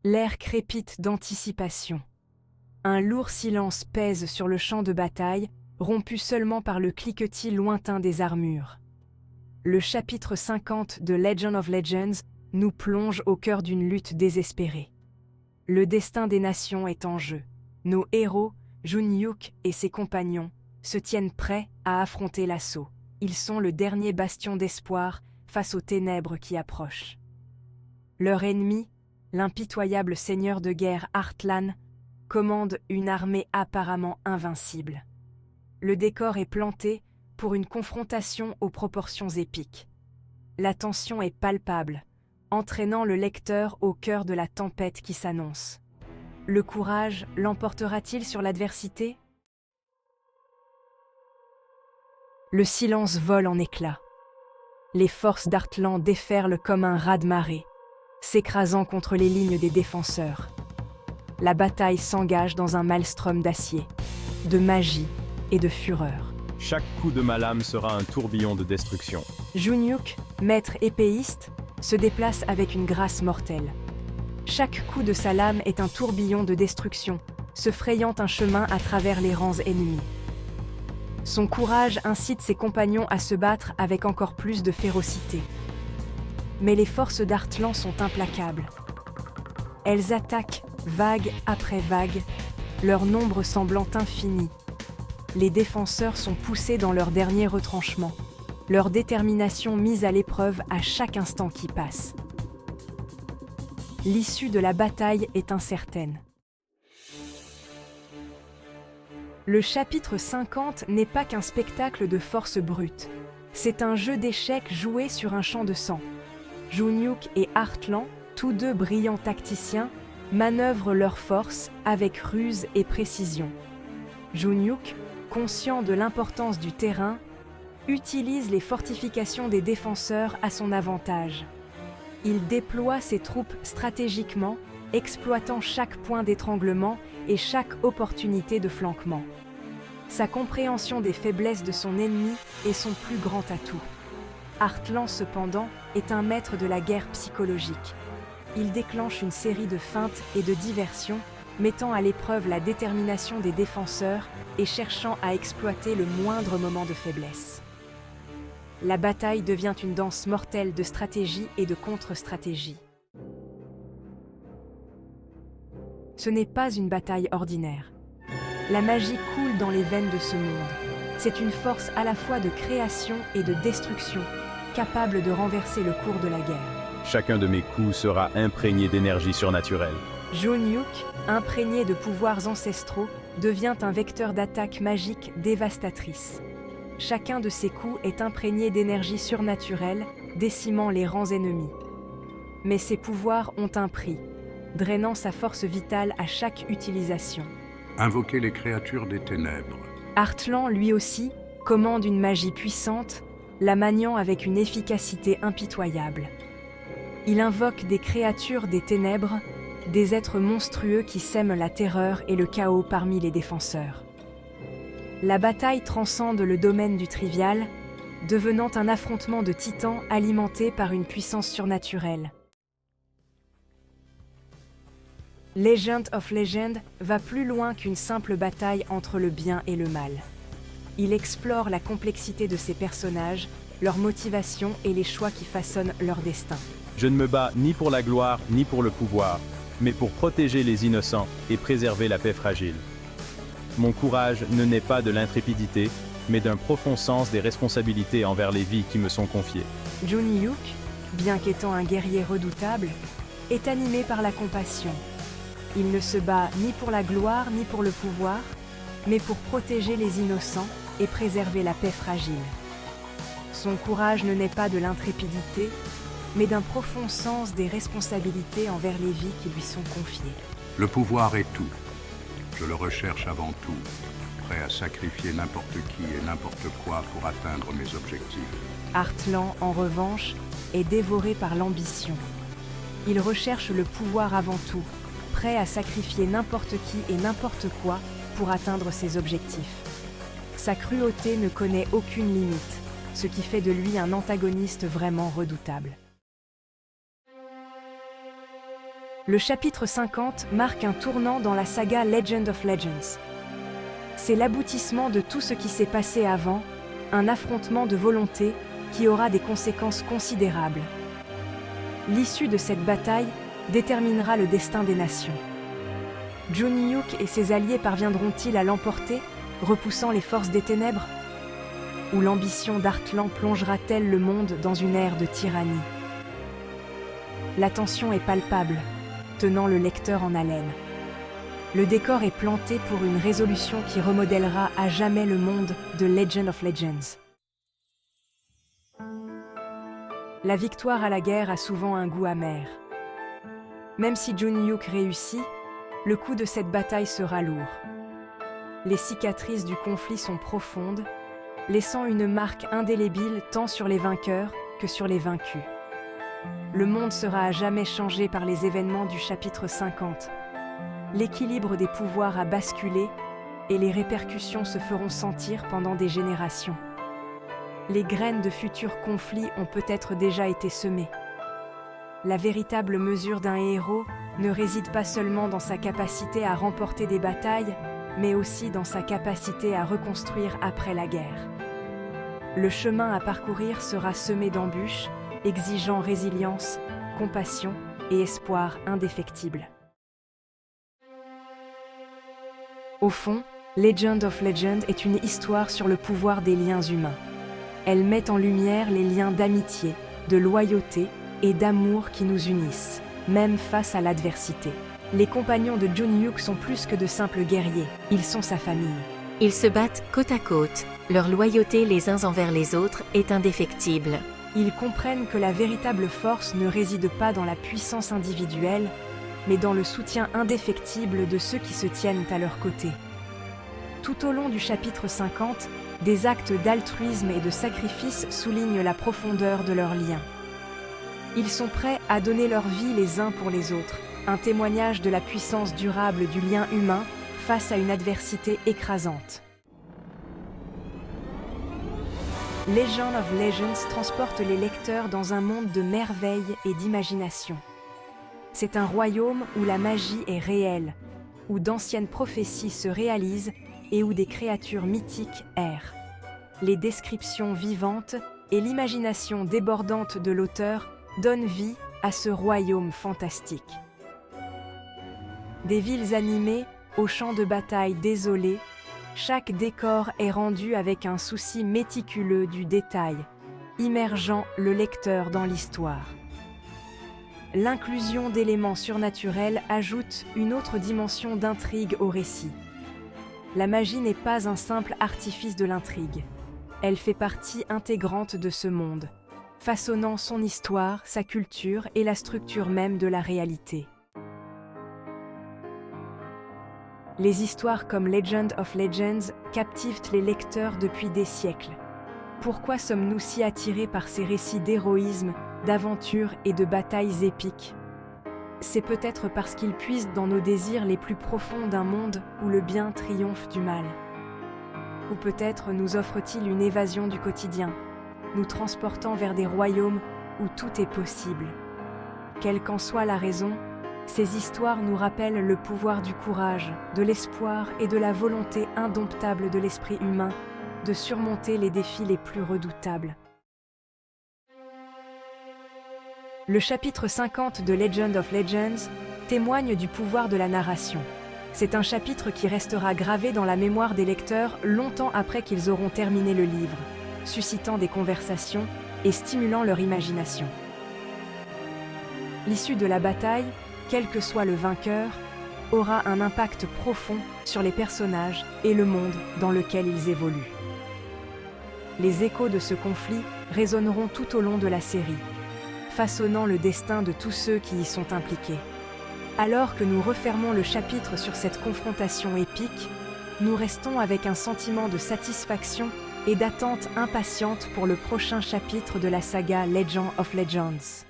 L'air crépite d'anticipation. Un lourd silence pèse sur le champ de bataille, rompu seulement par le cliquetis lointain des armures. Le chapitre 50 de Legend of Legends nous plonge au cœur d'une lutte désespérée. Le destin des nations est en jeu. Nos héros, Junyuk et ses compagnons, se tiennent prêts à affronter l'assaut. Ils sont le dernier bastion d'espoir face aux ténèbres qui approchent. Leur ennemi, l'impitoyable seigneur de guerre Heartland, commande une armée apparemment invincible. Le décor est planté pour une confrontation aux proportions épiques. La tension est palpable, entraînant le lecteur au cœur de la tempête qui s'annonce. Le courage l'emportera-t-il sur l'adversité? Le silence vole en éclats. Les forces d'Heartland déferlent comme un raz-de-marée, s'écrasant contre les lignes des défenseurs. La bataille s'engage dans un maelstrom d'acier, de magie et de fureur. Chaque coup de ma lame sera un tourbillon de destruction. Junyuk, maître épéiste, se déplace avec une grâce mortelle. Chaque coup de sa lame est un tourbillon de destruction, se frayant un chemin à travers les rangs ennemis. Son courage incite ses compagnons à se battre avec encore plus de férocité. Mais les forces d'Heartland sont implacables. Elles attaquent vague après vague, leur nombre semblant infini. Les défenseurs sont poussés dans leur dernier retranchement, leur détermination mise à l'épreuve à chaque instant qui passe. L'issue de la bataille est incertaine. Le chapitre 50 n'est pas qu'un spectacle de force brute. C'est un jeu d'échecs joué sur un champ de sang. Junyuk et Heartland, tous deux brillants tacticiens, manœuvrent leurs forces avec ruse et précision. Junyuk, conscient de l'importance du terrain, utilise les fortifications des défenseurs à son avantage. Il déploie ses troupes stratégiquement, exploitant chaque point d'étranglement et chaque opportunité de flanquement. Sa compréhension des faiblesses de son ennemi est son plus grand atout. Heartland, cependant, est un maître de la guerre psychologique. Il déclenche une série de feintes et de diversions, mettant à l'épreuve la détermination des défenseurs et cherchant à exploiter le moindre moment de faiblesse. La bataille devient une danse mortelle de stratégie et de contre-stratégie. Ce n'est pas une bataille ordinaire. La magie coule dans les veines de ce monde. C'est une force à la fois de création et de destruction, capable de renverser le cours de la guerre. Chacun de mes coups sera imprégné d'énergie surnaturelle. Junyuk, imprégné de pouvoirs ancestraux, devient un vecteur d'attaque magique dévastatrice. Chacun de ses coups est imprégné d'énergie surnaturelle, décimant les rangs ennemis. Mais ses pouvoirs ont un prix, drainant sa force vitale à chaque utilisation. Invoquer les créatures des ténèbres. Heartland, lui aussi, commande une magie puissante, la maniant avec une efficacité impitoyable. Il invoque des créatures des ténèbres, des êtres monstrueux qui sèment la terreur et le chaos parmi les défenseurs. La bataille transcende le domaine du trivial, devenant un affrontement de titans alimenté par une puissance surnaturelle. Legend of Legends va plus loin qu'une simple bataille entre le bien et le mal. Il explore la complexité de ses personnages, leurs motivations et les choix qui façonnent leur destin. Je ne me bats ni pour la gloire ni pour le pouvoir, mais pour protéger les innocents et préserver la paix fragile. Mon courage ne naît pas de l'intrépidité, mais d'un profond sens des responsabilités envers les vies qui me sont confiées. Junyuk, bien qu'étant un guerrier redoutable, est animé par la compassion. Il ne se bat ni pour la gloire ni pour le pouvoir, mais pour protéger les innocents et préserver la paix fragile. Son courage ne naît pas de l'intrépidité, mais d'un profond sens des responsabilités envers les vies qui lui sont confiées. Le pouvoir est tout. Je le recherche avant tout, prêt à sacrifier n'importe qui et n'importe quoi pour atteindre mes objectifs. Heartland, en revanche, est dévoré par l'ambition. Il recherche le pouvoir avant tout, prêt à sacrifier n'importe qui et n'importe quoi pour atteindre ses objectifs. Sa cruauté ne connaît aucune limite, ce qui fait de lui un antagoniste vraiment redoutable. Le chapitre 50 marque un tournant dans la saga Legend of Legends. C'est l'aboutissement de tout ce qui s'est passé avant, un affrontement de volonté qui aura des conséquences considérables. L'issue de cette bataille déterminera le destin des nations. Jun'Hyuk et ses alliés parviendront-ils à l'emporter, repoussant les forces des ténèbres? Ou l'ambition d'Artlan plongera-t-elle le monde dans une ère de tyrannie? La tension est palpable, tenant le lecteur en haleine. Le décor est planté pour une résolution qui remodèlera à jamais le monde de Legend of Legends. La victoire à la guerre a souvent un goût amer. Même si Jun'Hyuk réussit, le coup de cette bataille sera lourd. Les cicatrices du conflit sont profondes, laissant une marque indélébile tant sur les vainqueurs que sur les vaincus. Le monde sera à jamais changé par les événements du chapitre 50. L'équilibre des pouvoirs a basculé et les répercussions se feront sentir pendant des générations. Les graines de futurs conflits ont peut-être déjà été semées. La véritable mesure d'un héros ne réside pas seulement dans sa capacité à remporter des batailles, mais aussi dans sa capacité à reconstruire après la guerre. Le chemin à parcourir sera semé d'embûches, exigeant résilience, compassion et espoir indéfectible. Au fond, Legend of Legends est une histoire sur le pouvoir des liens humains. Elle met en lumière les liens d'amitié, de loyauté et d'amour qui nous unissent, même face à l'adversité. Les compagnons de Jun'Hyuk sont plus que de simples guerriers, ils sont sa famille. Ils se battent côte à côte, leur loyauté les uns envers les autres est indéfectible. Ils comprennent que la véritable force ne réside pas dans la puissance individuelle, mais dans le soutien indéfectible de ceux qui se tiennent à leur côté. Tout au long du chapitre 50, des actes d'altruisme et de sacrifice soulignent la profondeur de leurs liens. Ils sont prêts à donner leur vie les uns pour les autres, un témoignage de la puissance durable du lien humain face à une adversité écrasante. Legend of Legends transporte les lecteurs dans un monde de merveilles et d'imagination. C'est un royaume où la magie est réelle, où d'anciennes prophéties se réalisent et où des créatures mythiques errent. Les descriptions vivantes et l'imagination débordante de l'auteur donnent vie à ce royaume fantastique. Des villes animées, aux champs de bataille désolés, chaque décor est rendu avec un souci méticuleux du détail, immergeant le lecteur dans l'histoire. L'inclusion d'éléments surnaturels ajoute une autre dimension d'intrigue au récit. La magie n'est pas un simple artifice de l'intrigue. Elle fait partie intégrante de ce monde, façonnant son histoire, sa culture et la structure même de la réalité. Les histoires comme Legend of Legends captivent les lecteurs depuis des siècles. Pourquoi sommes-nous si attirés par ces récits d'héroïsme, d'aventures et de batailles épiques? C'est peut-être parce qu'ils puisent dans nos désirs les plus profonds d'un monde où le bien triomphe du mal. Ou peut-être nous offre-t-il une évasion du quotidien, nous transportant vers des royaumes où tout est possible. Quelle qu'en soit la raison, ces histoires nous rappellent le pouvoir du courage, de l'espoir et de la volonté indomptable de l'esprit humain de surmonter les défis les plus redoutables. Le chapitre 50 de Legend of Legends témoigne du pouvoir de la narration. C'est un chapitre qui restera gravé dans la mémoire des lecteurs longtemps après qu'ils auront terminé le livre, suscitant des conversations et stimulant leur imagination. L'issue de la bataille, quel que soit le vainqueur, aura un impact profond sur les personnages et le monde dans lequel ils évoluent. Les échos de ce conflit résonneront tout au long de la série, façonnant le destin de tous ceux qui y sont impliqués. Alors que nous refermons le chapitre sur cette confrontation épique, nous restons avec un sentiment de satisfaction et d'attente impatiente pour le prochain chapitre de la saga Legend of Legends.